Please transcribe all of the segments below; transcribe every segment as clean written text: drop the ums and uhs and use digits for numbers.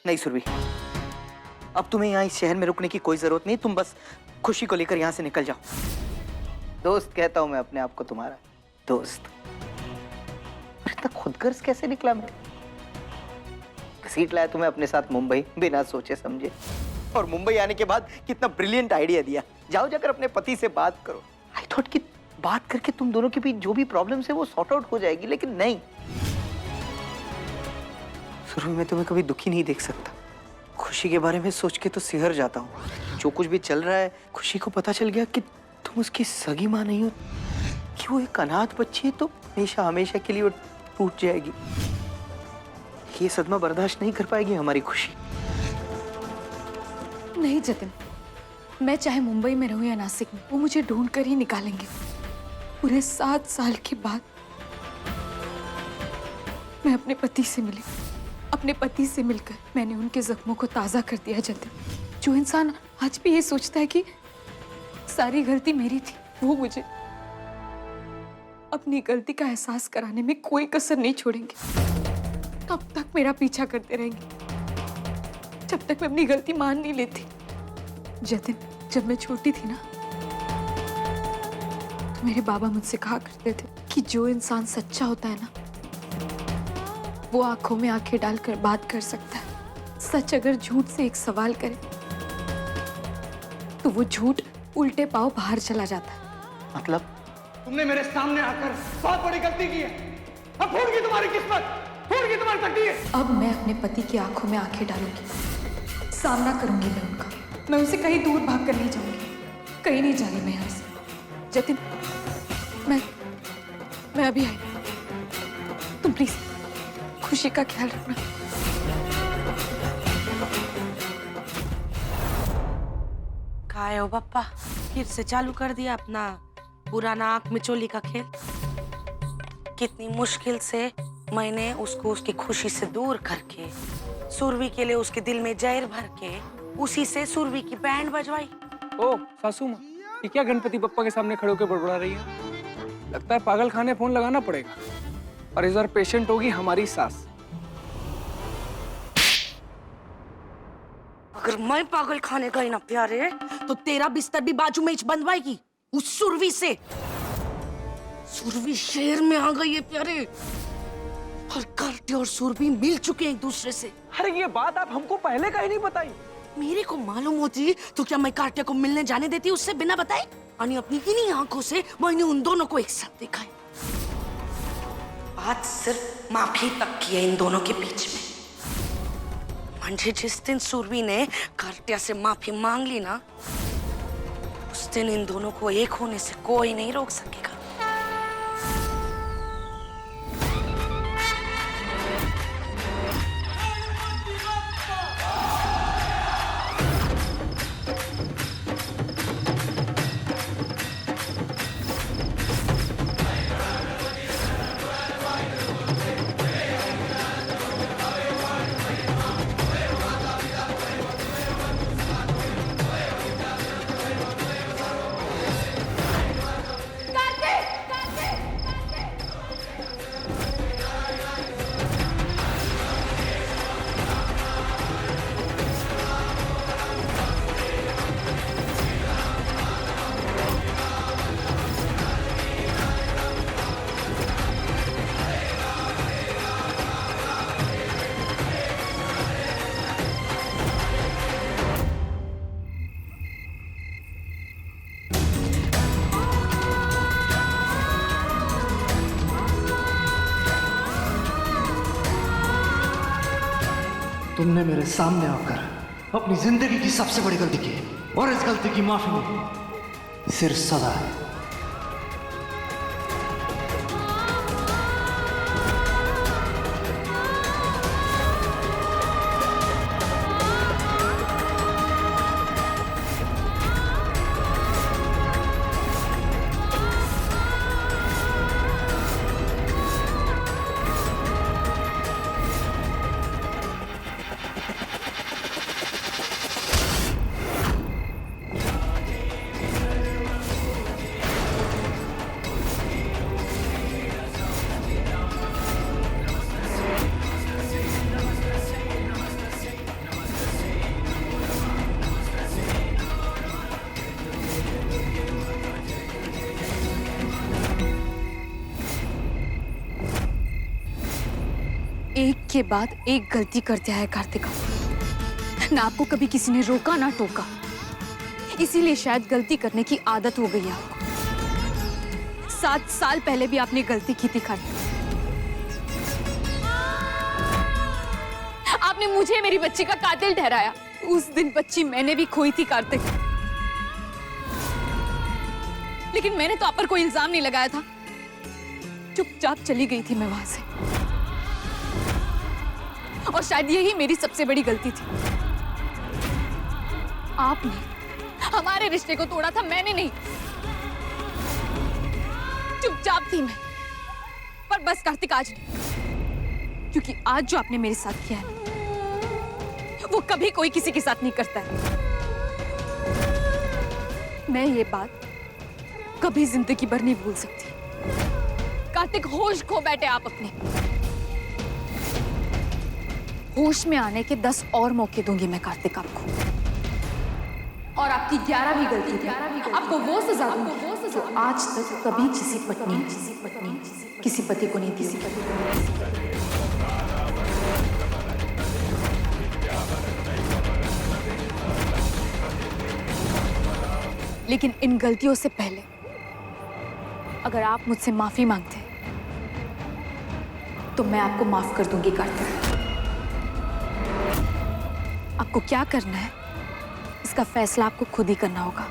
नहीं सुरभि, अब तुम्हें यहाँ इस शहर में रुकने की कोई जरूरत नहीं। तुम बस खुशी को लेकर यहाँ से निकल जाओ। दोस्त कहता हूँ मैं अपने आप को, तुम्हारा दोस्त। इतना खुदगर्ज कैसे निकला मैं? सीट लाया तुम्हें अपने साथ मुंबई बिना सोचे समझे, और मुंबई आने के बाद कितना ब्रिलियंट आइडिया दिया, जाओ जाकर अपने पति से बात करो। आई थॉट कि बात करके तुम दोनों के बीच जो भी प्रॉब्लम्स है वो सॉर्ट आउट हो जाएगी, लेकिन नहीं। शुरू में तुम्हें कभी दुखी नहीं देख सकता। खुशी के बारे में सोच के तो सिहर जाता हूँ। जो कुछ भी चल रहा है, खुशी को पता चल गया कि तुम उसकी सगी माँ नहीं हो, कि वो एक अनाथ बच्ची है, तो हमेशा हमेशा के लिए वो टूट जाएगी। ये सदमा बर्दाश्त नहीं कर पाएगी हमारी खुशी। नहीं जतिन, मैं चाहे मुंबई में रहूं या नासिक में, वो मुझे ढूंढ कर ही निकालेंगे। पूरे 7 साल के बाद मैं अपने पति से मिली। अपने पति से मिलकर मैंने उनके जख्मों को ताजा कर दिया। जतिन, जो इंसान आज भी ये सोचता है कि सारी गलती मेरी थी, वो मुझे अपनी गलती का एहसास कराने में कोई कसर नहीं छोड़ेंगे। तब तक मेरा पीछा करते रहेंगे जब तक मैं अपनी गलती मान नहीं लेती। जतिन, जब मैं छोटी थी ना, तो मेरे बाबा मुझसे कहा करते थे कि जो इंसान सच्चा होता है ना, वो आंखों में आंखें डालकर बात कर सकता है। सच अगर झूठ से एक सवाल करे तो वो झूठ उल्टे पांव बाहर चला जाता है। मतलब तुमने मेरे सामने आकर बहुत बड़ी गलती की है। अब फूट गई तुम्हारी किस्मत, फूट गई तुम्हारी तकदीर। अब मैं अपने पति की आंखों में आंखें डालूंगी, सामना करूंगी मैं उनका। मैं उनसे कहीं दूर भाग कर नहीं जाऊंगी, कहीं नहीं जानी मैं यहाँ से। जतिन, मैं अभी आई। तुम प्लीज खुशी का ख्याल रखना। काय हो पप्पा, फिर से चालू कर दिया अपना पुराना आंख मिचोली का खेल। कितनी मुश्किल से मैंने उसको उसकी खुशी से दूर करके सुरभि के लिए उसके दिल में जहर भर के उसी से सुरभि की बैंड बजवाई। ओ सासू माँ, ये क्या गणपति बप्पा के सामने खड़े होकर बड़बड़ा रही है? लगता है पागल खाने फोन लगाना पड़ेगा, और इस बार पेशेंट होगी हमारी सास। अगर मैं पागल खाने गई ना प्यारे, तो तेरा बिस्तर भी बाजू में ही बंधवाएगी उस सुरभि से। सुरभि शहर में आ गई है प्यारे, और कार्टे और सुरभि मिल चुके हैं एक दूसरे से। अरे ये बात आप हमको पहले कहीं नहीं बताई। मेरे को मालूम होती तो क्या मैं कार्टे को मिलने जाने देती उससे बिना बताए? और अपनी इन्हीं आंखों से मैंने उन दोनों को एक साथ देखा है। बात सिर्फ माफी तक की है इन दोनों के बीच में। मुझे जिस दिन सुरभि ने कार्टिया से माफी मांग ली ना, उस दिन इन दोनों को एक होने से कोई नहीं रोक सकेगा। तुमने मेरे सामने आकर अपनी जिंदगी की सबसे बड़ी गलती की, और इस गलती की माफी में सिर्फ सदा है। एक के बाद एक गलती करते आया कार्तिका। ना आपको कभी किसी ने रोका ना टोका, इसीलिए शायद गलती करने की आदत हो गई है आपको। 7 साल पहले भी आपने गलती की थी कार्तिक। आपने मुझे मेरी बच्ची का कातिल ठहराया। उस दिन बच्ची मैंने भी खोई थी कार्तिक, लेकिन मैंने तो आप पर कोई इल्जाम नहीं लगाया था। चुपचाप चली गई थी मैं वहां से, और शायद यही मेरी सबसे बड़ी गलती थी। आपने हमारे रिश्ते को तोड़ा था, मैंने नहीं। चुपचाप थी मैं, पर बस कार्तिक आज नहीं, क्योंकि आज जो आपने मेरे साथ किया है वो कभी कोई किसी के साथ नहीं करता है। मैं ये बात कभी जिंदगी भर नहीं भूल सकती। कार्तिक, होश खो बैठे आप अपने। होश में आने के 10 और मौके दूंगी मैं कार्तिक आपको, और आपकी 11वीं गलती थी। आपको वो सजा दूंगी जो आज तक कभी किसी पति को नहीं दी। लेकिन इन गलतियों से पहले अगर आप मुझसे माफी मांगते तो मैं आपको माफ कर दूंगी कार्तिक। आपको क्या करना है इसका फैसला आपको खुद ही करना होगा।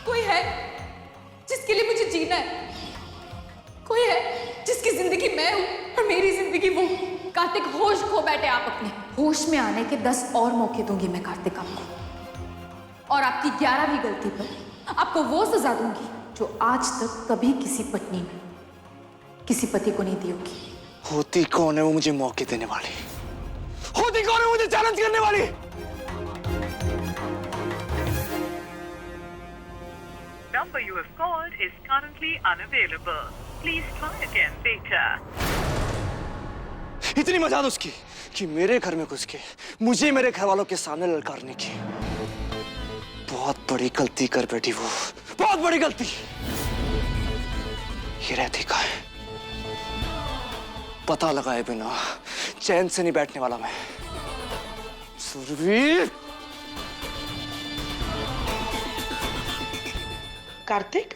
कोई है जिसके लिए मुझे जीना है? कोई है जिसकी जिंदगी मैं हूं और मेरी जिंदगी वो? कार्तिक, होश खो बैठे आप अपने। होश में आने के 10 और मौके दूंगी मैं कार्तिक आपको, और आपकी 11वीं गलती पर आपको वो सजा दूंगी जो आज तक कभी किसी पत्नी ने किसी पति को नहीं दी होगी। होती कौन है वो मुझे मौके देने वाली? होती कौन है मुझे चैलेंज करने वाली? Number you have called is currently unavailable. Please try again later. इतनी मजाल उसकी कि मेरे घर में घुस के मुझे मेरे घर वालों के सामने ललकारने की। बहुत बड़ी गलती कर बैठी वो, बहुत बड़ी गलती। ये रहती कहाँ है? पता लगाए बिना चैन से नहीं बैठने वाला मैं। सुरभि! कार्तिक,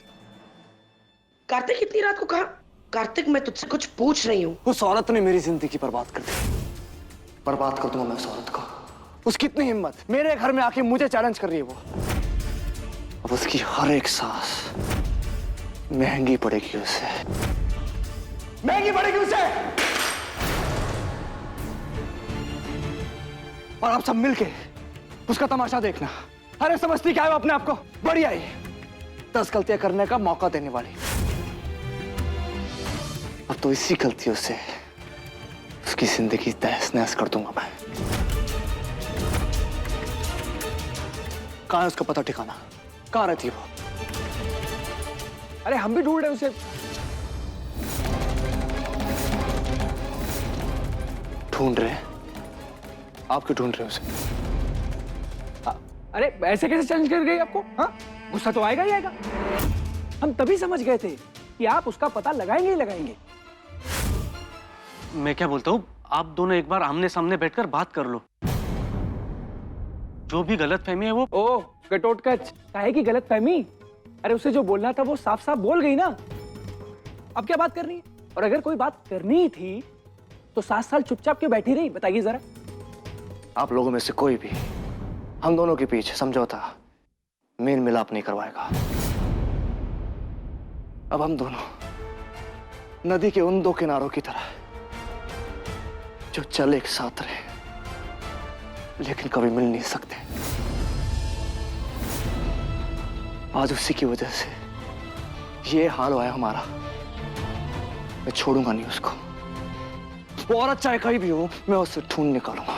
कार्तिक इतनी रात को कहा? कार्तिक, मैं तुझसे कुछ पूछ रही हूँ। उस औरत ने मेरी जिंदगी बर्बाद कर दी। बर्बाद कर दूंगा मैं उस औरत को। उसकी इतनी हिम्मत, मेरे घर में आके मुझे चैलेंज कर रही है वो। अब उसकी हर एक सांस महंगी पड़ेगी उसे, महंगी पड़ेगी उसे। और आप सब मिलके उसका तमाशा देखना। अरे समझती क्या है वो अपने आप को? बड़ी आई 10 गलतियां करने का मौका देने वाली। अब तो इसी गलतियों से उसकी जिंदगी तहस नहस कर दूंगा मैं। कहां है उसका पता ठिकाना? कहां रहती है वो? अरे हम भी ढूंढ रहे हैं उसे। ढूंढ रहे हैं? आप क्यों ढूंढ रहे हो उसे? अरे ऐसे कैसे चैलेंज कर गई आपको? हाँ, गुस्सा तो आएगा ही आएगा। हम तभी समझ गए थे कि आप उसका पता लगाएंगे ही लगाएंगे। मैं क्या बोलता हूँ, आप दोनों एक बार आमने सामने बैठकर बात कर लो। जो भी गलतफहमी है वो। ओह कटोटकच, काहे की गलतफहमी? अरे उसे जो बोलना था वो साफ साफ बोल गई ना। अब क्या बात करनी है? और अगर कोई बात करनी थी तो 7 साल चुपचाप क्यों बैठी रही? बताइए जरा। आप लोगों में से कोई भी हम दोनों के बीच समझौता, मेल मिलाप नहीं करवाएगा। अब हम दोनों नदी के उन 2 किनारों की तरह जो चल एक साथ रहे लेकिन कभी मिल नहीं सकते। आज उसी की वजह से ये हाल हुआ है हमारा। मैं छोड़ूंगा नहीं उसको। वो औरत चाहे कहीं भी हो, मैं उससे ढूंढ निकालूंगा।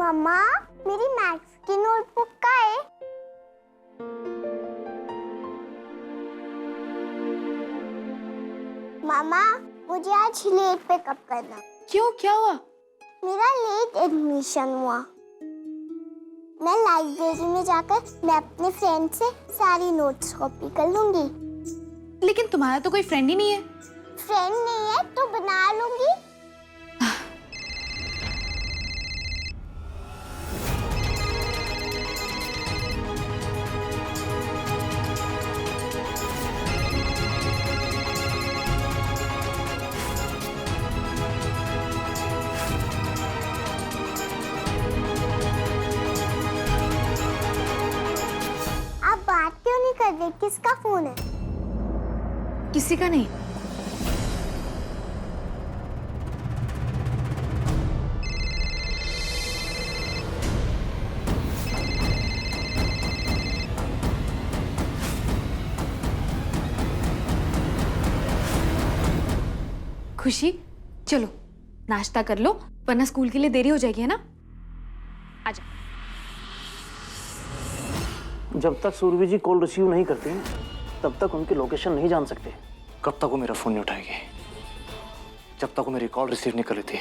मम्मा, मेरी मैथ्स की नोटबुक का है? मामा, मुझे आज लेट पिकअप करना। क्यों, क्या हुआ? मेरा लेट एडमिशन हुआ। मैं लाइब्रेरी में जाकर मैं अपने फ्रेंड से सारी नोट्स कॉपी कर लूंगी। लेकिन तुम्हारा तो कोई फ्रेंड ही नहीं है। फ्रेंड नहीं है तो बना लूंगी। आप बात क्यों नहीं कर रहे? किसका फोन है? किसी का नहीं। खुशी, चलो नाश्ता कर लो वरना स्कूल के लिए देरी हो जाएगी, है ना? आजा। जब तक सूरवी जी कॉल रिसीव नहीं करते हैं, तब तक उनकी लोकेशन नहीं जान सकते। कब तक वो मेरा फोन नहीं उठाएगी? जब तक वो मेरी कॉल रिसीव नहीं कर लेती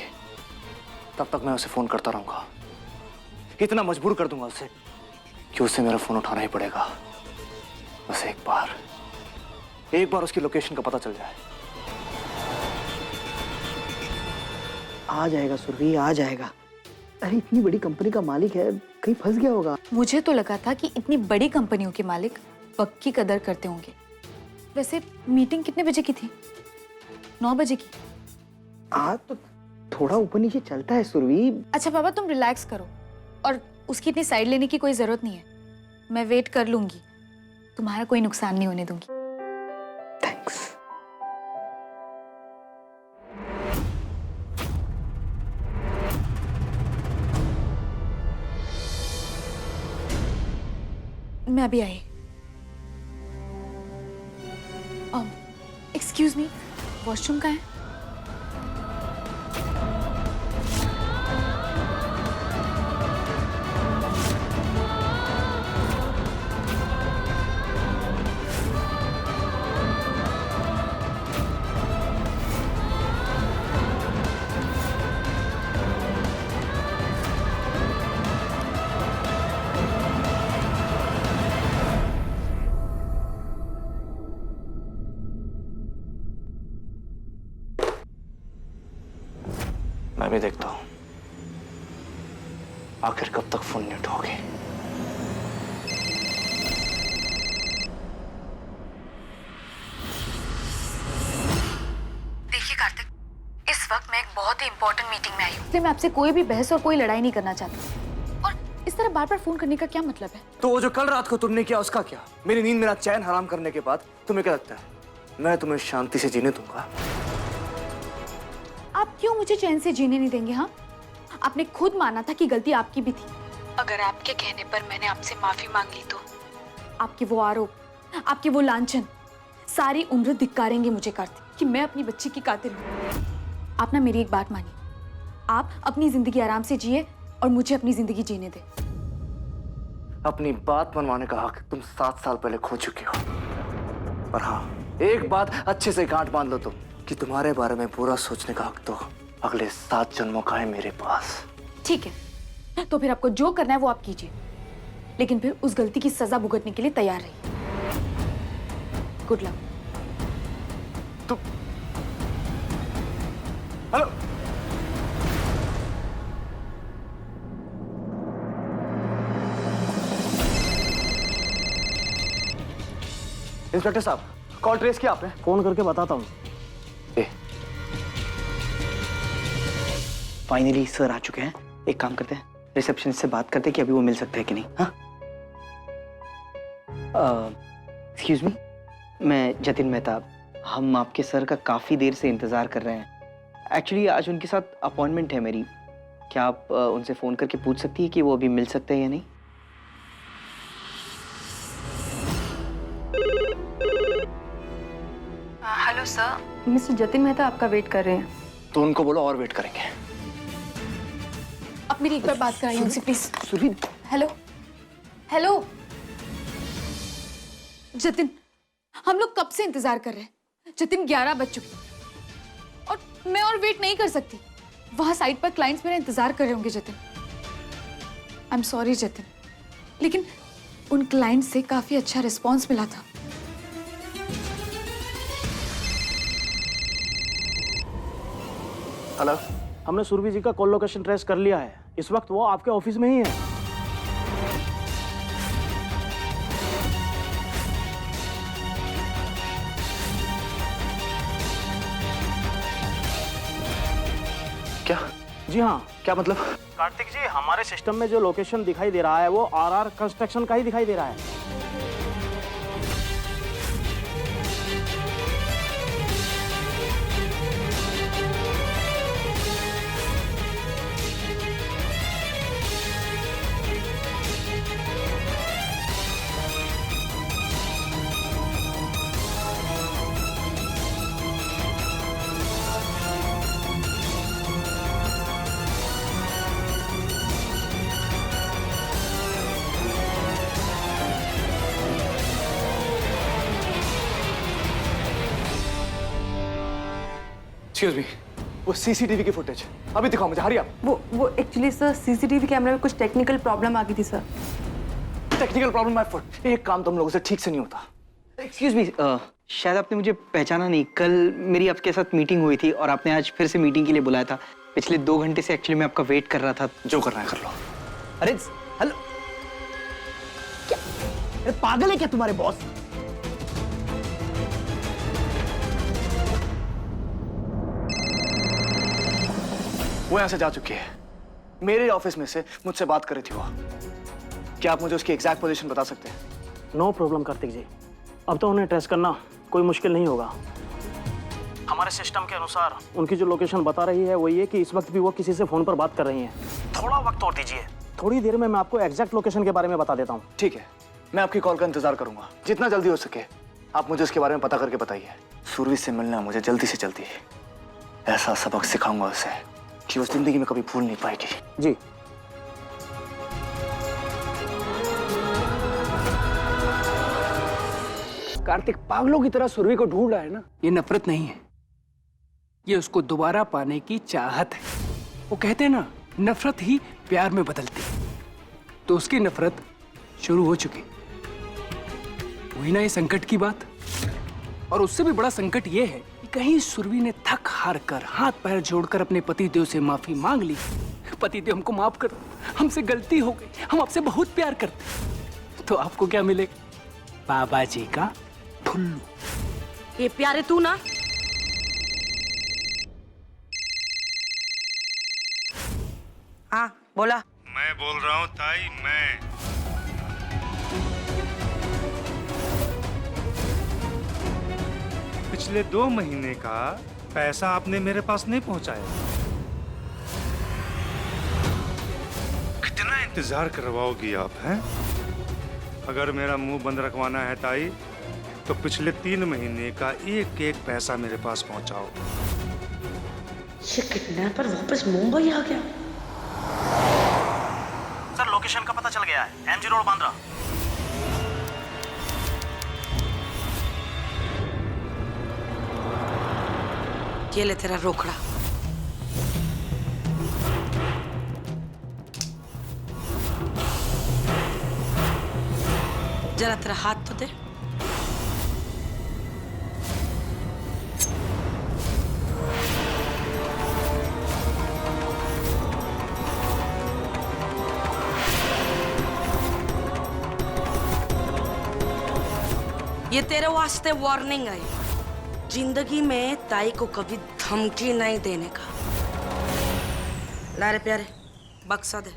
तब तक मैं उसे फोन करता रहूंगा। इतना मजबूर कर दूंगा उसे कि उसे मेरा फोन उठाना ही पड़ेगा। बस एक बार उसकी लोकेशन का पता चल जाए। आ जाएगा सुरभि, आ जाएगा। अरे इतनी बड़ी कंपनी का मालिक है, कहीं फंस गया होगा। मुझे तो लगा था कि इतनी बड़ी कंपनियों के मालिक वक्त की कदर करते होंगे। वैसे मीटिंग कितने बजे की थी? 9 बजे की। आज तो थोड़ा ऊपर नीचे चलता है सुरभि। अच्छा पापा, तुम रिलैक्स करो और उसकी इतनी साइड लेने की कोई जरूरत नहीं है। मैं वेट कर लूंगी, तुम्हारा कोई नुकसान नहीं होने दूंगी। थैंक्स। मैं अभी आई। एक्सक्यूज मी, वॉशरूम कहाँ है? मैं भी देखता हूं आखिर कब तक फोन नहीं उठाओगे। देखिए कार्तिक, इस वक्त मैं एक बहुत ही इंपॉर्टेंट मीटिंग में आई हूँ, इसलिए मैं आपसे कोई भी बहस और कोई लड़ाई नहीं करना चाहती। और इस तरह बार बार फोन करने का क्या मतलब है? तो वो जो कल रात को तुमने किया उसका क्या? मेरी नींद, मेरा चैन हराम करने के बाद तुम्हें क्या लगता है मैं तुम्हें शांति से जीने दूंगा? आप क्यों मुझे चैन से जीने नहीं देंगे? हाँ, आपने खुद माना था कि गलती आपकी भी थी। अगर आपके कहने पर मैंने आपसे माफी मांग ली तो आपके वो आरोप, आपके वो लांछन सारी उम्र धिक्कारेंगे मुझे कार्तिक कि मैं अपनी बच्ची की कातिल हूँ। आप ना मेरी एक बात मानिए, आप अपनी जिंदगी आराम से जिए और मुझे अपनी जिंदगी जीने दें। अपनी बात मनवाने का हक तुम 7 साल पहले खो चुके हो। पर हाँ, एक बात अच्छे से गांठ बांध लो तुम कि तुम्हारे बारे में पूरा सोचने का हक तो अगले 7 जन्मों का है मेरे पास। ठीक है, तो फिर आपको जो करना है वो आप कीजिए, लेकिन फिर उस गलती की सजा भुगतने के लिए तैयार रहिए। Good luck. तुम हेलो, इंस्पेक्टर साहब, कॉल ट्रेस किया आपने? फोन करके बताता हूँ। फाइनली सर आ चुके हैं। एक काम करते हैं, रिसेप्शनिस्ट से बात करते हैं कि अभी वो मिल सकते हैं कि नहीं। हाँ, एक्सक्यूज मी, मैं जतिन मेहता। हम आपके सर का काफ़ी देर से इंतज़ार कर रहे हैं। एक्चुअली आज उनके साथ अपॉइंटमेंट है मेरी। क्या आप उनसे फ़ोन करके पूछ सकती है कि वो अभी मिल सकते हैं या नहीं? Hello sir, mister Jatin Mehta आपका वेट कर रहे हैं। तो उनको बोलो और वेट करेंगे। आप मेरी एक बार बात कराइए उनसे please. Surabhi, hello hello Jatin, हम लोग कब से इंतजार कर रहे हैं। जतिन 11 बज चुके और मैं और वेट नहीं कर सकती। वहां साइट पर क्लाइंट्स मेरा इंतजार कर रहे होंगे Jatin. I am sorry Jatin, लेकिन उन क्लाइंट से काफी अच्छा रिस्पांस मिला था। हेलो। हमने सुरभि जी का कॉल लोकेशन ट्रेस कर लिया है। इस वक्त वो आपके ऑफिस में ही है। क्या? जी हाँ। क्या मतलब? कार्तिक जी, हमारे सिस्टम में जो लोकेशन दिखाई दे रहा है वो आरआर कंस्ट्रक्शन का ही दिखाई दे रहा है। एक्सक्यूज मी, वो सीसीटीवी की फुटेज अभी दिखाओ मुझे, हरी आप। वो एक्चुअली सर सीसीटीवी कैमरे में कुछ टेक्निकल प्रॉब्लम आ गई थी sir. Technical problem my foot. एक काम तुम लोगों से ठीक से नहीं होता। एक्सक्यूज मी, शायद आपने मुझे पहचाना नहीं। कल मेरी आपके साथ मीटिंग हुई थी और आपने आज फिर से मीटिंग के लिए बुलाया था। पिछले 2 घंटे से एक्चुअली मैं आपका वेट कर रहा था। जो करना है कर लो। अरे हेलो, क्या अरे पागल है क्या तुम्हारे बॉस? वो यहाँ से जा चुकी है। मेरे ऑफिस में से मुझसे बात कर रही थी वो। क्या आप मुझे उसकी एग्जैक्ट पोजीशन बता सकते हैं? नो प्रॉब्लम कार्तिक जी, अब तो उन्हें ट्रेस करना कोई मुश्किल नहीं होगा। हमारे सिस्टम के अनुसार उनकी जो लोकेशन बता रही है वो ये कि इस वक्त भी वो किसी से फोन पर बात कर रही हैं। थोड़ा वक्त और दीजिए, थोड़ी देर में मैं आपको एग्जैक्ट लोकेशन के बारे में बता देता हूँ। ठीक है, मैं आपकी कॉल का इंतजार करूंगा। जितना जल्दी हो सके आप मुझे उसके बारे में पता करके बताइए। सुरभि से मिलना मुझे जल्दी से जल्दी। ऐसा सबक सिखाऊंगा उसे कि वो जिंदगी में कभी भूल नहीं पाएगी। जी। कार्तिक पागलों की तरह सुरभि को ढूंढ रहा है ना। ये नफरत नहीं है, ये उसको दोबारा पाने की चाहत है। वो कहते हैं ना, नफरत ही प्यार में बदलती। तो उसकी नफरत शुरू हो चुकी। वही ना ये संकट की बात। और उससे भी बड़ा संकट ये है कि कहीं सुरभि ने थक हार कर हाथ पैर जोड़कर अपने पतिदेव से माफी मांग ली। पतिदेव हमको माफ कर, हमसे गलती हो गई, हम आपसे बहुत प्यार करते। तो आपको क्या मिलेगा? बाबा जी का फुल्लू। ये प्यारे तू ना। हाँ बोला। मैं बोल रहा हूँ ताई, मैं। पिछले 2 महीने का पैसा आपने मेरे पास नहीं पहुंचाया। कितना इंतजार करवाओगी आप, हैं? अगर मेरा मुंह बंद रखवाना है ताई, तो पिछले 3 महीने का एक पैसा मेरे पास पहुंचाओ। ये किडनैपर वापस मुंबई आ गया। सर लोकेशन का पता चल गया है, एमजी रोड बांद्रा। ये ले तेरा रोकड़ा। जरा तेरा हाथ तो दे। ये तेरे वास्ते वार्निंग है। जिंदगी में ताई को कभी धमकी नहीं देने का। ला रे प्यारे, बक्सा दे।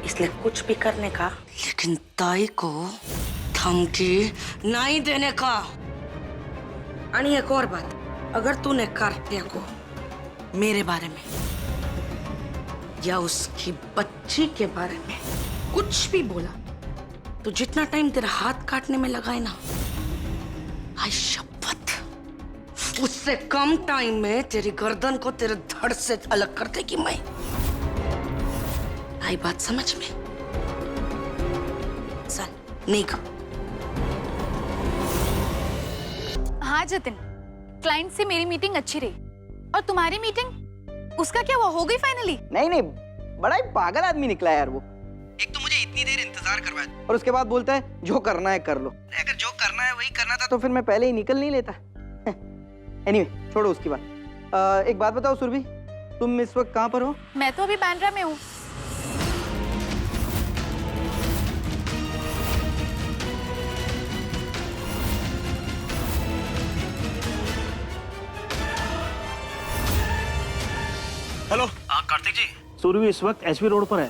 इसलिए कुछ भी करने का, लेकिन ताई को धमकी नहीं देने का। आणि एक और बात, अगर तूने कार्तिया को मेरे बारे में या उसकी बच्ची के बारे में कुछ भी बोला, तो जितना टाइम तेरा हाथ काटने में लगा है ना, आई शपथ उससे कम टाइम में तेरी गर्दन को तेरे धड़ से अलग कर देगी मैं। आई बात समझ में? चल निकल। हाँ जतिन, क्लाइंट से मेरी मीटिंग अच्छी रही। और तुम्हारी मीटिंग, उसका क्या हुआ? हो गई फाइनली? नहीं नहीं, बड़ा ही पागल आदमी निकला यार वो। एक तो मुझे इतनी देर इंतजार करवाया और उसके बाद बोलता है जो करना है कर लो। अगर जो करना है वही करना था तो फिर मैं पहले ही निकल नहीं लेता। एनीवे, छोड़ो उसकी बात। एक बात बताओ सुरभि, तुम इस वक्त कहाँ पर हो? मैं तो अभी बांद्रा में हूँ। हेलो, हाँ कार्तिक जी। सूर्य इस वक्त एसपी रोड पर है।